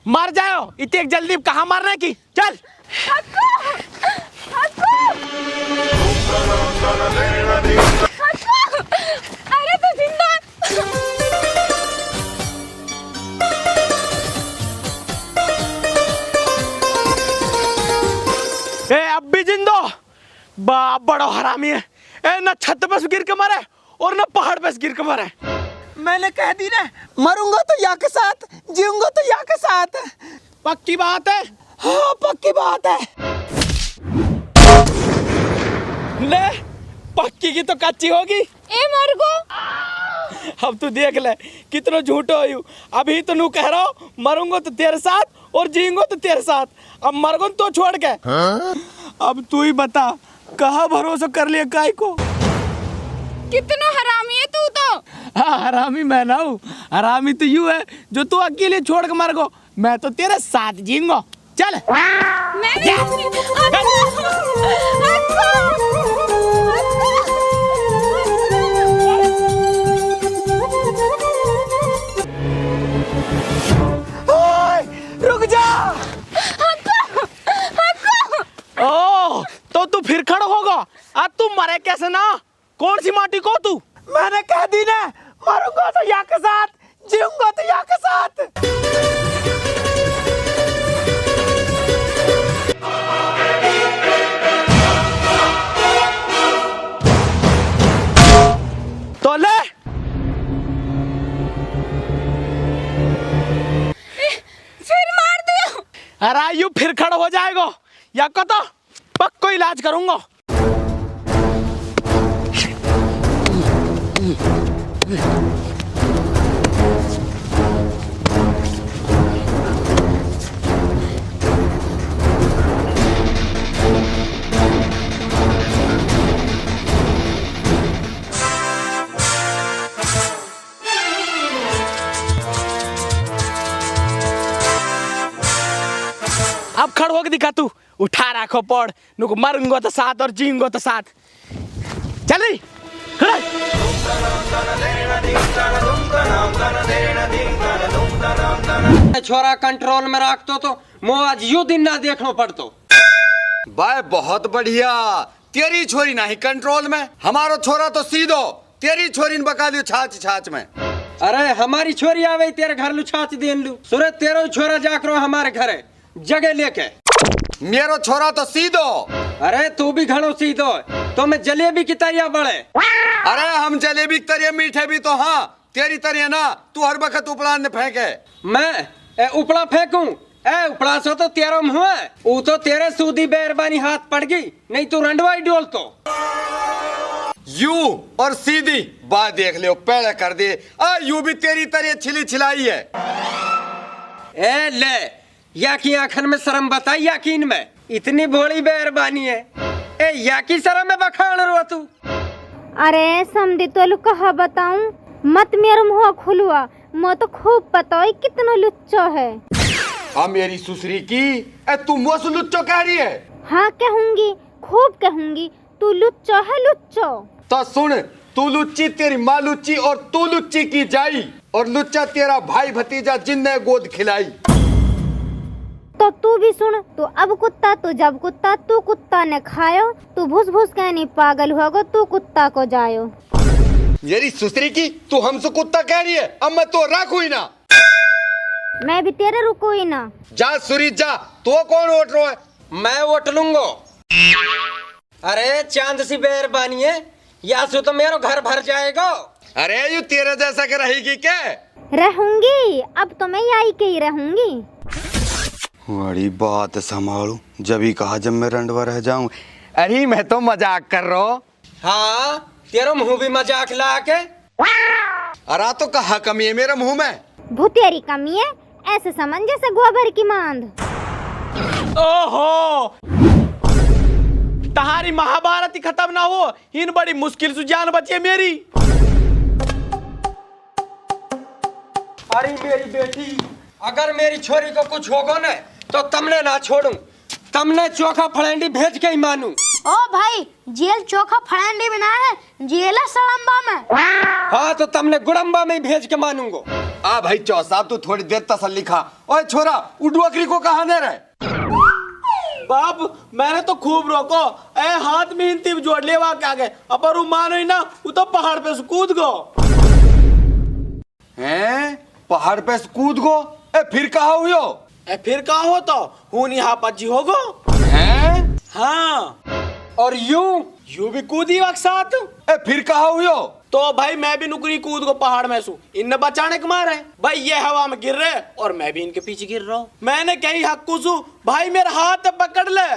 मार जाओ इतने जल्दी कहाँ मारने की, चल। अरे तो जिंदा। ए अब भी जिंदो, बाप बड़ा हरामी है। ए ना छत पे से गिर के मरे और ना पहाड़ पे से गिर के मरे। मैंने कह दी ना, मरूंगा तो या के साथ, जीऊंगा तो या के साथ। पक्की बात है? हाँ पक्की बात है। ले पक्की की तो कच्ची होगी। ए मरगो, अब तू देख ले कितना झूठो हो। अभी तो नू कह रहा हो मरूंगा तो तेरे साथ और जीऊंगा तो तेरे साथ, अब मरगो तो छोड़ के। अब तू ही बता कहाँ भरोसा कर लिया काय को। कितना हरामी है तू तो। हाँ हरामी मैं ना हूँ, हरामी तो यू है जो तू अकेले छोड़ के मर गो, मैं तो तेरे साथ जीऊंगा। चल रुक जा। ओ तो तू फिर खड़ा होगा। अब तू मरे कैसे ना, कौन सी माटी को तू। मैंने कह दी ना, मरूंगा तो या के साथ, जीऊंगा तो या के साथ। तो ले फिर मार दियो। अरे यू फिर खड़ा हो जाएगा या को तो पक्को इलाज करूंगा। अब खड़ होके दिखा तू, उठा रखो पड़, नुको मरूंगा तो साथ और जीऊंगा तो साथ। चल रही खड़ा। छोरा कंट्रोल में रखतो तो मो आज यू दिन ना देखनो पड़तो। भाई बहुत बढ़िया, तेरी छोरी नहीं कंट्रोल में, हमारो छोरा तो सीधो तेरी छोरी ने बका लियो छाछ छाछ में। अरे हमारी छोरी आवे तेरे घर लुछाच देन लू, सुरे तेरो छोरा जाकरो हमारे घरे जगह लेके। मेरो छोरा तो सीधो। अरे तू भी घणो सीधो, तो मैं जलेबी की तरिया बड़े। अरे हम जलेबी की तरह मीठे भी तो हाँ, तेरी तरह ना तू हर वक्त उपला ने फेंके। मैं उपड़ा फेंकूं? उपड़ा सो तो तेरा मुँह है, वो तो तेरे सूदी बेरबानी हाथ पड़ गई, नहीं तू रंडवाई डोल तो। यू और सीधी बात देख लियो पैदा कर दे। यू भी तेरी तरह छिली छिलाई है। ए ले या की आखन में शर्म बताई, यकीन में इतनी भोली बेरबानी है। ए या की शर्म में बखान रो तू। अरे समझी तो कहा बताऊं, मत मेरा मुँह खुलवा, मैं तो खूब पता है कितना लुच्चो है। मेरी सुसरी की तू मुझसे लुच्चो कह रही है? हाँ कहूंगी, खूब कहूंगी, तू लुच्चो है लुच्चो। तो सुन, तू लुच्ची, तेरी माँ लुच्ची और तू लुच्ची की जाई, और लुच्चा तेरा भाई भतीजा जिनने गोद खिलाई। तो तू भी सुन, तू अब कुत्ता, तू जब कुत्ता, तू कुत्ता ने खायो, तू भूस भूस कहनी पागल होगो, तू कुत्ता को जायो। मेरी सुसरी की तू हमसे कुत्ता कह रही है, अब मैं तो रखू ही ना। मैं भी तेरे रुको ही ना। जा सुरी जा, तो कौन वोट रो है? मैं वोट लूंगो। अरे चांद सी बेरबानी है, या सो तो मेरा घर भर जाएगा। अरे यू तेरे जैसा के रहेगी क्या? रहूंगी, अब तो मैं यही के ही रहूंगी। बड़ी बात संभालू, जब ही कहा जब मैं रंडवा रह जाऊं। अरे मैं तो मजाक कर रहा हूँ। हाँ तेरा मुँह भी मजाक ला के। अरे तो कहा कमी है मेरे मुंह में? भूतेरी कमी है, ऐसे समझ जैसे गोबर की मांद। ओहो, तहारी महाभारत ही खत्म ना हो, इन बड़ी मुश्किल से जान बची मेरी। अरे मेरी बेटी, अगर मेरी छोरी को कुछ होगा न तो तमने ना छोड़ू, तमने चोखा फड़ेंडी भेज के ही मानू। ओ भाई, जेल चोखा फड़ांडी में ना है, जेल है सड़म्बा में। हाँ तो तमने गुड़म्बा में ही भेज के मानूंगो। आ भाई चौ साहब तू थोड़ी देर तसल्ली खा। ओए छोरा उडवकरी को कहाँ दे रहे? बाप मैंने तो खूब रोको, ए हाथ में हिंती जोड़ ले वहां के आगे, अपर मानो ही ना वो तो पहाड़ पे से कूद गो। हैं पहाड़ पे से कूद गो? ए फिर कहाँ हुई हो? ए फिर कहा हो तो हूं यहाँ पजी होगो। हैं हाँ और यू भी कूदी वक्त साथ। ए फिर कहाँ हुई हो? तो भाई मैं भी नुकरी कूद को पहाड़ में सू, इनने बचाने के मारे भाई ये हवा में गिर रहे और मैं भी इनके पीछे गिर रहा हूँ। मैंने कही हक्कू सू भाई मेरा हाथ पकड़ ले,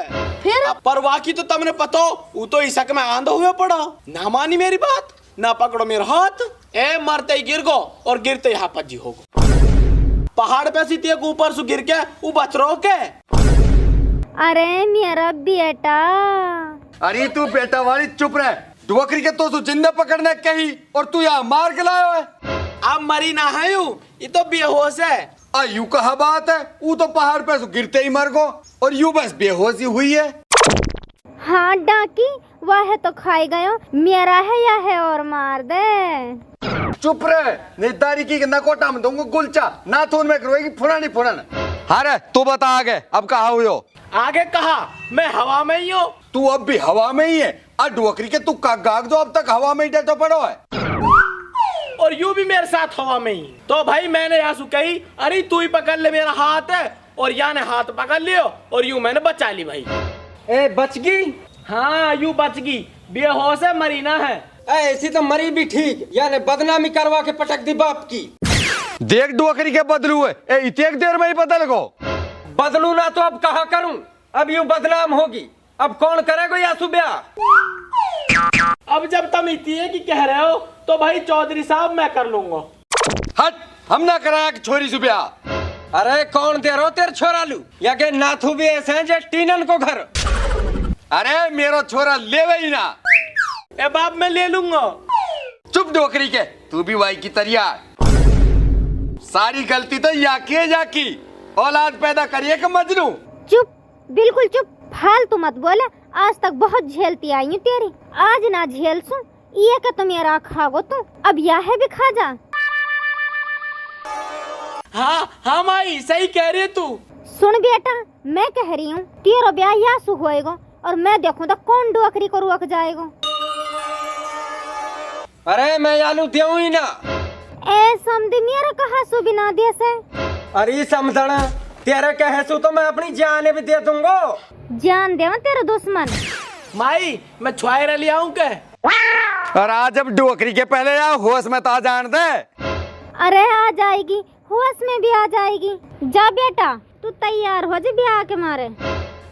फिर अब पर वाकी तो तुमने पता वो तो इसक में आंधा हुए पड़ा, ना मानी मेरी बात, ना पकड़ो मेरा हाथ। ए मरते ही गिर गो और गिरते यहाँ पजी हो पहाड़ पे सीती ऊपर से गिर के वो बच रहो के। अरे मेरा बेटा, अरे तू बेटा वाली चुप रहे। डुवकरी के तो जिंदा पकड़ने कही और तू यहाँ मार के लायो है। अब मरी ना है यू, ये तो बेहोश है। यू कहा बात है, वो तो पहाड़ पे से गिरते ही मर गो और यू बस बेहोशी हुई है। हाँ डाकी वह है तो खाई गयो, मेरा है या है और मार दे। चुप रहे, निदारी की नकोटा में दूंगा गुलचा, नाथून में करोगी फुरानी फुरान। अरे तू बता आगे अब कहाँ हुई हो? आगे कहा मैं हवा में ही हूँ। तू अब भी हवा में ही है? डुवकरी के तू गाग जो अब तक हवा में ही डटो पड़ो है और यू भी मेरे साथ हवा में ही। तो भाई मैंने यासु कही अरे तू ही पकड़ ले मेरा हाथ है, और या ने हाथ पकड़ लियो और यू मैंने बचा ली भाई। ए बच गई? हाँ यू बच गई, बेहोश है मरी ना है। ऐसी तो मरी भी ठीक, यानी बदनामी करवा के पटक दी बाप की। देख डुवकरी के बदलू है, इतने देर में ही बदल गो। बदलू ना तो अब कहा करूं, अब यूं बदनाम होगी, अब कौन करेगा या सुबह? अब जब तुम इतने की कह रहे हो तो भाई चौधरी साहब मैं कर लूंगा। हट, हम ना कराया कि छोरी सुबिया। अरे कौन दे रो तेरे छोरा लू, या के नाथू भी ऐसे हैं जे टीनन को घर। अरे मेरा छोरा लेवे ही ना। ए बाप मैं ले लूंगा। चुप डुवकरी के, तू भी वाई की तरिया। सारी गलती तो याकी जाकी, औलाद पैदा करिए कि मजनू। चुप, बिल्कुल चुप, फालतू मत बोले। आज तक बहुत झेलती आई हूँ तेरी, आज ना झेल सू ये का तो मेरा खागो तू, अब यह है भी खा जा। हाँ माई सही कह रही है तू। सुन बेटा मैं कह रही हूँ तेरा ब्याह यासु होएगा और मैं देखूँ तो कौन डुवकरी को रुक जाएगा। अरे मैं आलू देऊ ही ना। ए समझी मेरा कहा सु बिना दे से। अरे समझना तेरे कहे सु तो मैं अपनी जान भी दे दूंगा। जान देवा तेरा दुश्मन। माई मैं छुआए ले आऊं के? और आज अब डुवकरी के पहले या होश में तो जान दे। अरे आ जाएगी, होश में भी आ जाएगी। जा बेटा तू तैयार हो जा ब्याह के मारे।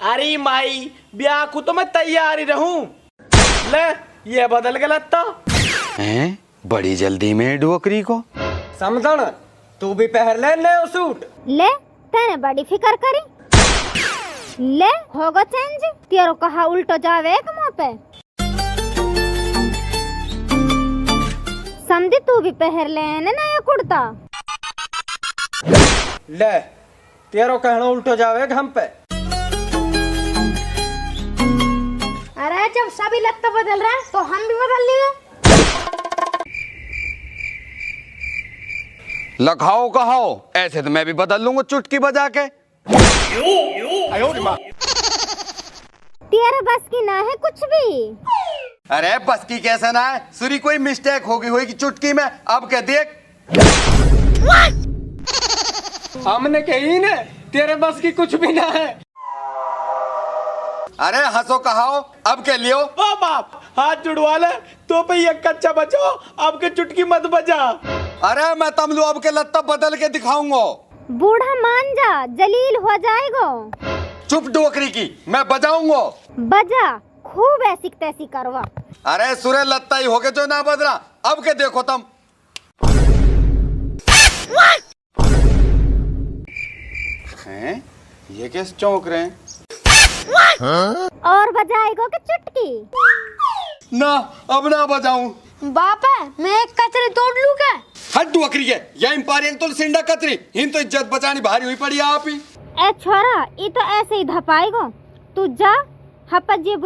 अरे माई ब्याह को तो मैं तैयार ही रहूं। ले ये बदल गलत तो हैं? बड़ी जल्दी में डुवकरी को समझन तू भी पहन ले नया सूट। ले तेने बड़ी फिकर करी, ले होगा चेंज। तेरो कहा उल्टो जावे एक मुंह पे। समझी तू भी पहन ले नया कुर्ता। ले तेरो कहना उल्टो जावे हम पे। अरे जब सभी लत्ता बदल रहा है तो हम भी बदल लिए। लखाओ कहाओ, ऐसे तो मैं भी बदल लूंगा चुटकी बजा के। तेरे बस की ना है कुछ भी। अरे बस की कैसे ना है, सूरी कोई मिस्टेक होगी हुई कि चुटकी में। अब क्या देख, हमने कही ना तेरे बस की कुछ भी ना है। अरे हंसो कहाओ, अब क्या लियो? ओ बाप हाथ जुड़वा ले तो पे ये कच्चा बचो, अब के चुटकी मत बजा। अरे मैं तमलू अब के लत्ता बदल के दिखाऊंगा। बूढ़ा मान जा, जलील हो जाएगा। चुप डुवकरी की, मैं बजाऊंगा। बजा खूब ऐसी तैसी करवा। अरे सुरे लत्ता ही होके जो ना बदला, अब के देखो तुम। हैं? ये कैसे चौंक रहे हैं? और बजाएगा कि चुटकी? ना अब ना बजाऊं। बाप है मैं एक कचरे तोड़ लूं क्या? हट डुवकरी के, या इंपारियन तो सिंडा कतरी, इन तो इज्जत बचानी भारी हुई पड़ी आप ही। ए छोरा ये तो ऐसे ही धपाएगा। तू जा हपत जी